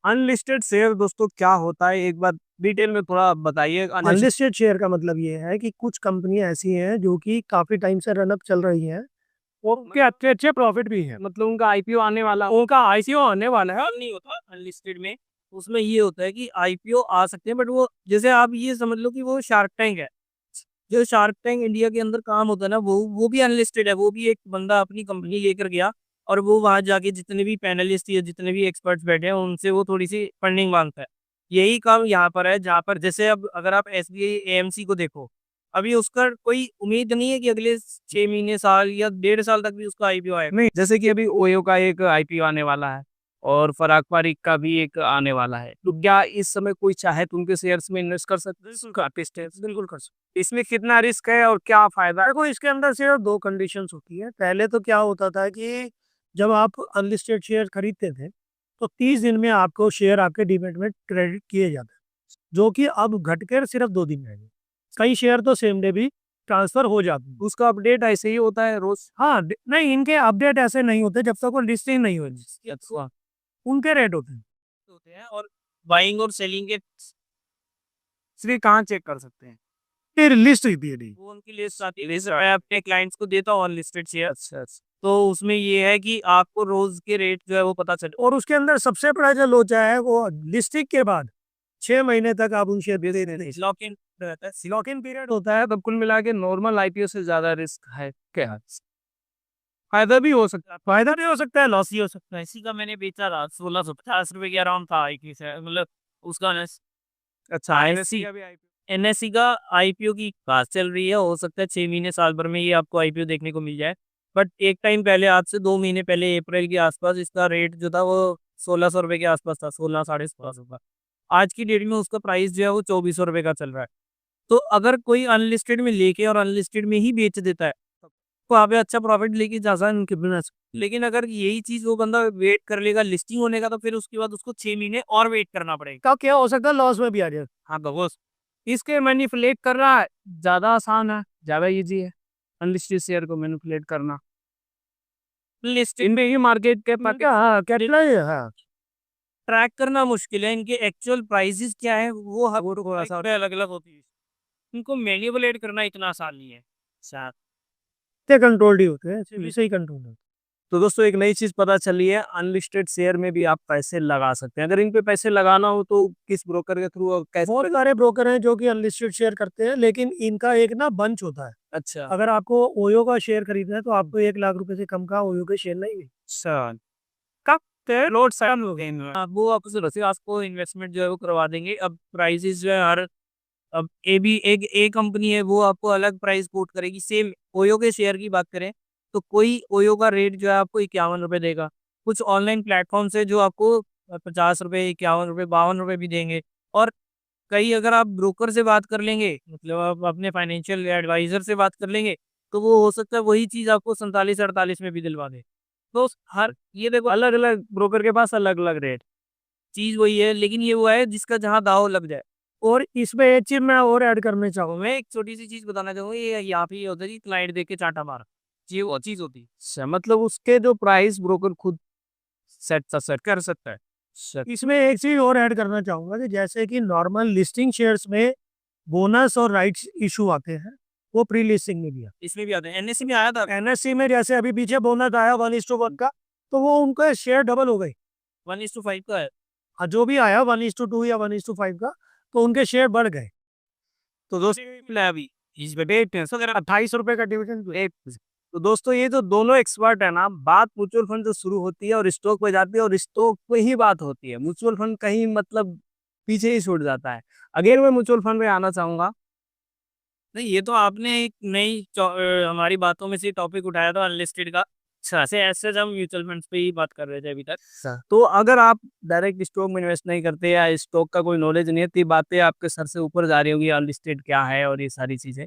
अनलिस्टेड शेयर दोस्तों क्या होता है, एक बार डिटेल में थोड़ा बताइए। अनलिस्टेड शेयर का मतलब ये है कि कुछ कंपनियां ऐसी हैं जो कि काफी टाइम से रन अप चल रही हैं, उनके अच्छे अच्छे प्रॉफिट भी हैं, मतलब उनका आईपीओ आने वाला। उनका आईसीओ आने वाला है। नहीं होता अनलिस्टेड में। उसमें ये होता है कि आईपीओ आ सकते हैं, बट वो जैसे आप ये समझ लो कि वो शार्क टैंक है। जो शार्क टैंक इंडिया के अंदर काम होता है ना, वो भी अनलिस्टेड है। वो भी एक बंदा अपनी कंपनी लेकर गया और वो वहाँ जाके जितने भी पैनलिस्ट या जितने भी एक्सपर्ट्स बैठे हैं उनसे वो थोड़ी सी फंडिंग मांगता है। यही काम यहाँ पर है, जहाँ पर जैसे अब अगर आप एसबीआई एएमसी को देखो, अभी उसका कोई उम्मीद नहीं है कि अगले 6 महीने, साल या 1.5 साल तक भी उसका आईपीओ आएगा। नहीं, जैसे कि अभी ओयो का एक आईपीओ आने वाला है और फराग पारिक का भी एक आने वाला है। तो क्या इस समय कोई चाहे तो उनके शेयर्स में इन्वेस्ट कर सकते हैं? बिल्कुल कर सकते। इसमें कितना रिस्क है और क्या फायदा है? देखो, इसके अंदर सिर्फ 2 कंडीशंस होती है। पहले तो क्या होता था कि जब आप अनलिस्टेड शेयर खरीदते थे, तो 30 दिन में आपको शेयर आपके डीमैट में क्रेडिट किए जाते हैं, जो कि अब घटकर सिर्फ 2 दिन रह गए। कई शेयर तो सेम डे भी ट्रांसफ़र हो जाते हैं। उसका अपडेट ऐसे ही होता है रोज? हाँ, ड नहीं, इनके अपडेट ऐसे नहीं होते जब तक वो लिस्टिंग नहीं होती। अच्छा। उनके रेट होते हैं। होते हैं और बाइंग और सेलिंग के इसलिए कहाँ चेक कर सकते हैं? फिर लिस्ट होती है नहीं। वो उनकी लिस्ट आती है। लिस्ट मैं अपने क्लाइंट्स को देता हूँ अनलिस्टेड शेयर। अच्छा, अच्छा। तो उसमें ये है कि आपको रोज के रेट जो है वो पता चले। और उसके अंदर सबसे बड़ा जो लोचा है वो लिस्टिंग के बाद 6 महीने तक आप उन शेयर दे रहे हैं। लॉक इन रहता है। लॉक इन पीरियड होता है, तब कुल मिला के नॉर्मल आईपीओ से ज्यादा रिस्क है क्या? फायदा भी हो सकता है। फायदा भी हो सकता है, लॉस ही हो सकता है। इसी का मैंने बेचा था, 1650 रुपए के अराउंड था आईपी से, मतलब उसका अच्छा, एनएससी का भी आईपीओ। एनएससी का आईपीओ की बात चल रही है। हो सकता है 6 महीने साल भर में ये आपको आईपीओ देखने को मिल जाए। बट एक टाइम पहले, आज से 2 महीने पहले, अप्रैल के आसपास इसका रेट जो था वो 1600 रुपए के आसपास था, 16 साढ़े 1600 का। आज की डेट में उसका प्राइस जो है वो 2400 रुपए का चल रहा है। तो अगर कोई अनलिस्टेड में लेके और अनलिस्टेड में ही बेच देता है, तो आप अच्छा प्रॉफिट लेके जा सकते हैं उनके बिजनेस। लेकिन अगर यही चीज वो बंदा वेट कर लेगा लिस्टिंग होने का, तो फिर उसके बाद उसको 6 महीने और वेट करना पड़ेगा। का क्या हो सकता है, लॉस में भी आ जाए। हाँ, तो वो इसके मैनिपुलेट करना ज्यादा आसान है, ज्यादा इजी है अनलिस्टेड शेयर को मैनिपुलेट करना। लिस्टिंग इनमें ही मार्केट कैप हाँ, कैटलाइज हाँ। ट्रैक करना मुश्किल है। इनके एक्चुअल प्राइसेस क्या है वो हर थोड़ा सा अलग अलग होती है। इनको मैनिपुलेट करना इतना आसान नहीं है। इतने कंट्रोल्ड ही होते हैं, सिर्फ सही कंट्रोल होते हैं। तो दोस्तों एक नई चीज पता चली है, अनलिस्टेड शेयर में भी आप पैसे लगा सकते हैं। अगर इन पे पैसे लगाना हो तो किस ब्रोकर के थ्रू और कैसे? बहुत सारे ब्रोकर हैं जो कि अनलिस्टेड शेयर करते हैं, लेकिन इनका एक ना बंच होता है। अच्छा, अगर आपको ओयो का शेयर खरीदना है तो आपको 1 लाख रुपए से कम का ओयो के शेयर नहीं मिलेंगे। अच्छा। कब ते लोड साइन हो गए? वो आपको इन्वेस्टमेंट जो है वो करवा देंगे। अब प्राइसेस जो है हर, अब ए बी एक ए कंपनी है, वो आपको अलग प्राइस कोट करेगी। सेम ओयो के शेयर की बात करें तो कोई ओयो का रेट जो है आपको 51 रुपए देगा। कुछ ऑनलाइन प्लेटफॉर्म से जो आपको 50 रुपए, 51 रुपए, 52 रुपए भी देंगे। और कई अगर आप ब्रोकर से बात कर लेंगे, मतलब आप अपने फाइनेंशियल एडवाइजर से बात कर लेंगे, तो वो हो सकता है वही चीज़ आपको 47-48 में भी दिलवा दे। तो हर ये देखो, अलग अलग ब्रोकर के पास अलग अलग रेट। चीज़ वही है, लेकिन ये वो है जिसका जहाँ दाव लग जाए। और इसमें एक चीज मैं और ऐड करना चाहूँगा। मैं एक छोटी-सी चीज़ बताना चाहूँगा, ये यहाँ पे ये होता है कि क्लाइंट देख के चाँटा मारा, ये वो चीज़ होती है। अच्छा, मतलब उसके जो प्राइस ब्रोकर खुद सेट कर सकता है। अच्छा, इसमें एक चीज और ऐड करना चाहूंगा कि जैसे कि नॉर्मल लिस्टिंग शेयर्स में बोनस और राइट्स इशू आते हैं, वो प्री लिस्टिंग में भी है। इसमें भी आते हैं, एनएससी में आया था। एनएससी में जैसे अभी पीछे बोनस आया 1:1 का, तो वो उनका शेयर डबल हो गई। 1:5 का है। हाँ, जो भी आया 1:2 या 1:5 का, तो उनके शेयर बढ़ गए। तो दोस्तों मिला है अभी इस पे 28 रुपए का डिविडेंड। एक तो दोस्तों ये जो दोनों एक्सपर्ट है ना, बात म्यूचुअल फंड से शुरू होती है और स्टॉक पे जाती है और स्टॉक पे ही बात होती है। म्यूचुअल फंड कहीं मतलब पीछे ही छूट जाता है। अगेन मैं म्यूचुअल फंड पे आना चाहूंगा। नहीं, ये तो आपने एक नई हमारी बातों में से टॉपिक उठाया था अनलिस्टेड का। अच्छा, ऐसे ऐसे हम म्यूचुअल फंड्स पे ही बात कर रहे थे अभी तक। तो अगर आप डायरेक्ट स्टॉक में इन्वेस्ट नहीं करते या स्टॉक का कोई नॉलेज नहीं है, तो ये बातें आपके सर से ऊपर जा रही होंगी, अनलिस्टेड क्या है और ये सारी चीजें।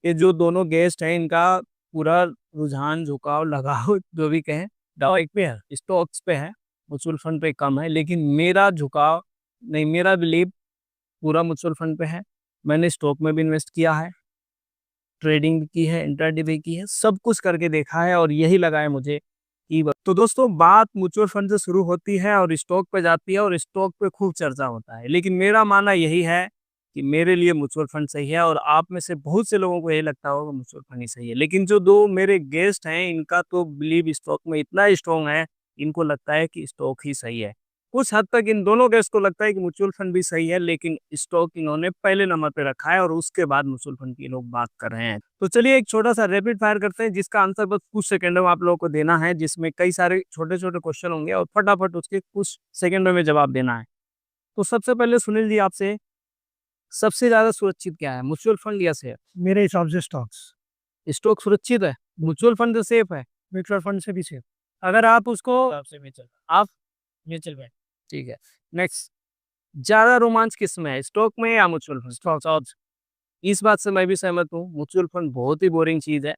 ये जो दोनों गेस्ट हैं इनका पूरा रुझान, झुकाव, लगाव जो भी कहें डाइट पे है, स्टॉक्स पे है, म्यूचुअल फंड पे कम है। लेकिन मेरा झुकाव नहीं, मेरा बिलीव पूरा म्यूचुअल फंड पे है। मैंने स्टॉक में भी इन्वेस्ट किया है, ट्रेडिंग भी की है, इंट्राडे भी की है, सब कुछ करके देखा है और यही लगा है मुझे कि तो दोस्तों बात म्यूचुअल फंड से शुरू होती है और स्टॉक पे जाती है और स्टॉक पे खूब चर्चा होता है। लेकिन मेरा मानना यही है कि मेरे लिए म्यूचुअल फंड सही है और आप में से बहुत से लोगों को यही लगता होगा म्यूचुअल फंड ही सही है। लेकिन जो दो मेरे गेस्ट हैं इनका तो बिलीव स्टॉक में इतना स्ट्रॉन्ग है, इनको लगता है कि स्टॉक ही सही है। कुछ हद तक इन दोनों गेस्ट को लगता है कि म्यूचुअल फंड भी सही है, लेकिन स्टॉक इन्होंने पहले नंबर पे रखा है और उसके बाद म्यूचुअल फंड की लोग बात कर रहे हैं। तो चलिए एक छोटा सा रैपिड फायर करते हैं जिसका आंसर बस कुछ सेकंडों में आप लोगों को देना है, जिसमें कई सारे छोटे छोटे क्वेश्चन होंगे और फटाफट उसके कुछ सेकंडों में जवाब देना है। तो सबसे पहले सुनील जी आपसे, सबसे ज्यादा सुरक्षित क्या है, म्यूचुअल फंड या शेयर? मेरे हिसाब से स्टॉक्स, स्टॉक सुरक्षित है, म्यूचुअल फंड तो सेफ है। म्यूचुअल फंड से भी सेफ। अगर आप उसको हिसाब से म्यूचुअल आप म्यूचुअल फंड। ठीक है। नेक्स्ट, ज्यादा रोमांच किस में है, स्टॉक में या म्यूचुअल फंड? स्टॉक। इस बात से मैं भी सहमत हूँ, म्यूचुअल फंड बहुत ही बोरिंग चीज है,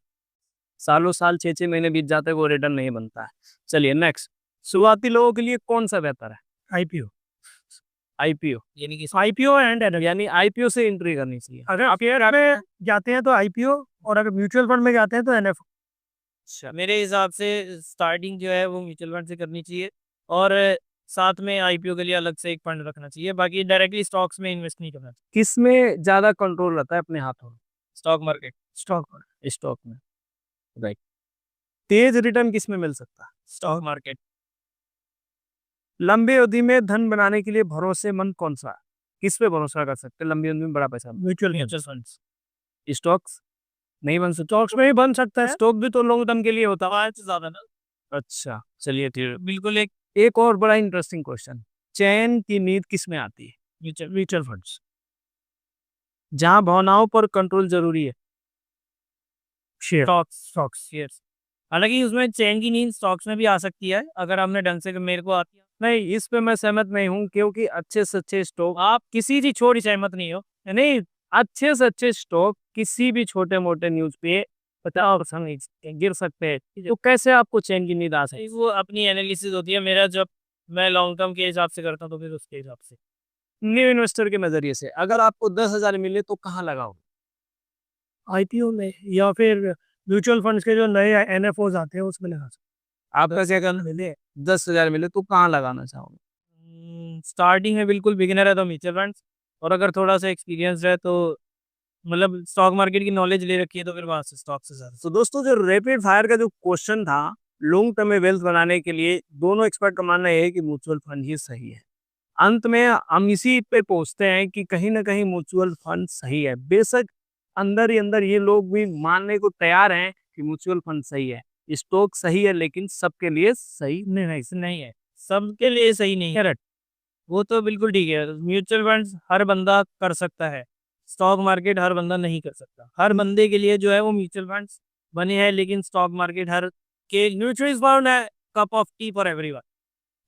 सालों साल 6-6 महीने बीत जाते हैं, वो रिटर्न नहीं बनता है। चलिए नेक्स्ट, शुरुआती लोगों के लिए कौन सा बेहतर है? आईपीओ, आईपीओ, यानी कि आईपीओ एंड एनएफ। यानी आईपीओ से एंट्री करनी चाहिए। अगर आप शेयर में जाते हैं तो आईपीओ, और अगर म्यूचुअल फंड में जाते हैं तो एनएफ। अच्छा, मेरे हिसाब से स्टार्टिंग जो है वो म्यूचुअल फंड से करनी चाहिए, और साथ में आईपीओ के लिए अलग से एक फंड रखना चाहिए, बाकी डायरेक्टली स्टॉक्स में इन्वेस्ट नहीं करना चाहिए। किस में ज्यादा कंट्रोल रहता है अपने हाथों में? Stock market. स्टॉक, स्टॉक में, राइट। तेज रिटर्न किस में मिल सकता है? Stock market. लंबी अवधि में धन बनाने के लिए भरोसेमंद कौन सा है? किस पे भरोसा कर सकते हैं लंबी अवधि में बड़ा पैसा? Mutual mutual funds. स्टॉक्स नहीं बन सकता? स्टॉक्स में ही बन सकता है। स्टॉक भी तो लॉन्ग टर्म के लिए होता है। आवाज से ज्यादा ना, अच्छा, चलिए ठीक है। बिल्कुल एक एक और बड़ा इंटरेस्टिंग क्वेश्चन, चैन की नींद किस में आती है? Mutual funds. जहां भावनाओं पर कंट्रोल जरूरी है? Share, stocks shares. हालांकि उसमें चैन की नींद स्टॉक्स में भी आ सकती है, अगर हमने ढंग से, मेरे को आती है। नहीं, इस पे मैं सहमत नहीं हूँ, क्योंकि अच्छे से अच्छे स्टॉक, आप किसी चीज छोड़ सहमत नहीं हो। नहीं, अच्छे से अच्छे स्टॉक किसी भी छोटे मोटे न्यूज पे 50% गिर सकते हैं, तो कैसे आपको चैन की नींद आ सकती है? वो अपनी एनालिसिस होती है, मेरा जब मैं लॉन्ग टर्म के हिसाब से करता हूँ तो फिर उसके हिसाब से। न्यू इन्वेस्टर के नजरिए से अगर आपको 10,000 मिले तो कहाँ लगाओ? आईपीओ में, या फिर म्यूचुअल फंड्स के जो नए एनएफओज आते हैं उसमें लगा सकते आपका क्या कहना मिले, 10,000 मिले तो कहाँ लगाना चाहोगे? स्टार्टिंग में बिल्कुल बिगिनर है तो म्यूचुअल फंड्स, और अगर थोड़ा सा एक्सपीरियंस है तो मतलब स्टॉक मार्केट की नॉलेज ले रखी है तो फिर वहां से स्टॉक से ज्यादा। तो दोस्तों, जो रैपिड फायर का जो क्वेश्चन था, लॉन्ग टर्म में वेल्थ बनाने के लिए दोनों एक्सपर्ट का मानना है कि म्यूचुअल फंड ही सही है। अंत में हम इसी पे पहुंचते हैं कि कहीं ना कहीं म्यूचुअल फंड सही है। बेशक अंदर ही अंदर ये लोग भी मानने को तैयार हैं कि म्यूचुअल फंड सही है, स्टॉक सही है, लेकिन सबके लिए सही नहीं है, सबके लिए सही नहीं है। वो तो बिल्कुल ठीक है, म्यूचुअल फंड्स हर बंदा कर सकता है, स्टॉक मार्केट हर बंदा नहीं कर सकता। हर बंदे के लिए जो है वो म्यूचुअल फंड्स बने हैं, लेकिन स्टॉक मार्केट हर के म्यूचुअल फंड है cup of T for everyone.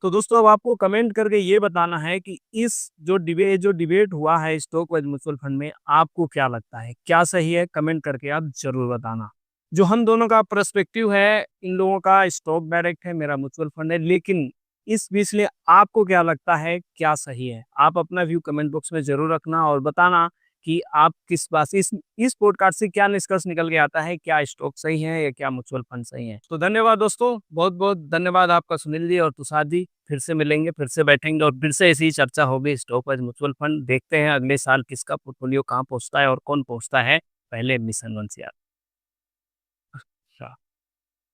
तो दोस्तों, अब आपको कमेंट करके ये बताना है कि इस जो डिबेट हुआ है स्टॉक व म्यूचुअल फंड में, आपको क्या लगता है, क्या सही है? कमेंट करके आप जरूर बताना। जो हम दोनों का पर्सपेक्टिव है, इन लोगों का स्टॉक डायरेक्ट है, मेरा म्यूचुअल फंड है, लेकिन इस बीच में आपको क्या लगता है, क्या सही है? आप अपना व्यू कमेंट बॉक्स में जरूर रखना और बताना कि आप किस बात से इस पॉडकास्ट से क्या निष्कर्ष निकल के आता है, क्या स्टॉक सही है या क्या म्यूचुअल फंड सही है। तो धन्यवाद दोस्तों, बहुत बहुत धन्यवाद आपका सुनील जी और तुषार जी। फिर से मिलेंगे, फिर से बैठेंगे और फिर से ऐसी चर्चा होगी स्टॉक और म्यूचुअल फंड। देखते हैं अगले साल किसका पोर्टफोलियो कहाँ पहुंचता है और कौन पहुंचता है पहले मिशन 1 से।